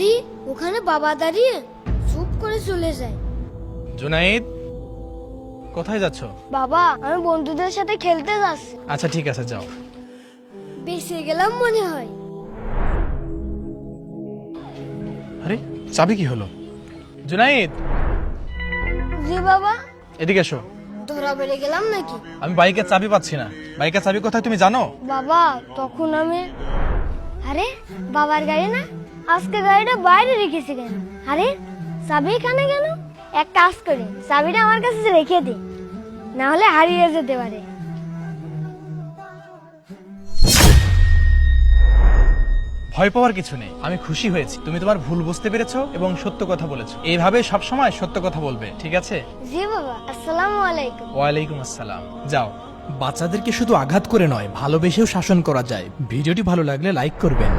আরে ওখানে বাবা দাঁড়িয়ে চুপ করে চলে যায়। জুনাইদ, কোথায় যাচ্ছ? বাবা, আমি বন্ধুদের সাথে খেলতে যাচ্ছি। আচ্ছা ঠিক আছে, যাও। বেঁচে গেলাম মনে হয়। আরে চাবি কি হলো? জুনাইদ, জি বাবা। এদিকে এসো। ধরা বেড়ে গেলাম নাকি? আমি বাইকের চাবি পাচ্ছি না। বাইকের চাবি কোথায় তুমি জানো? বাবা তখন আমি, আরে বাবার গাড়ি না, আজকে গাড়িটা বাইরে রেখেছি কেন? আরে চাবি এখানে কেন? এক কাজ করি, চাবিটা আমার কাছে রেখে দিই, না হলে হারিয়ে যেতে পারে। ভয় পাওয়ার কিছু নেই, আমি খুশি হয়েছি তুমি তোমার ভুল বুঝতে পেরেছো এবং সত্য কথা বলেছো। এইভাবে সব সময় সত্য কথা বলবে, ঠিক আছে? জি বাবা, আসসালামু আলাইকুম। ওয়ালাইকুম আসসালাম। যাও। বাচ্চাদেরকে শুধু আঘাত করে নয়, ভালোবেসেও শাসন করা যায়। ভিডিওটি ভালো লাগলে লাইক করবেন।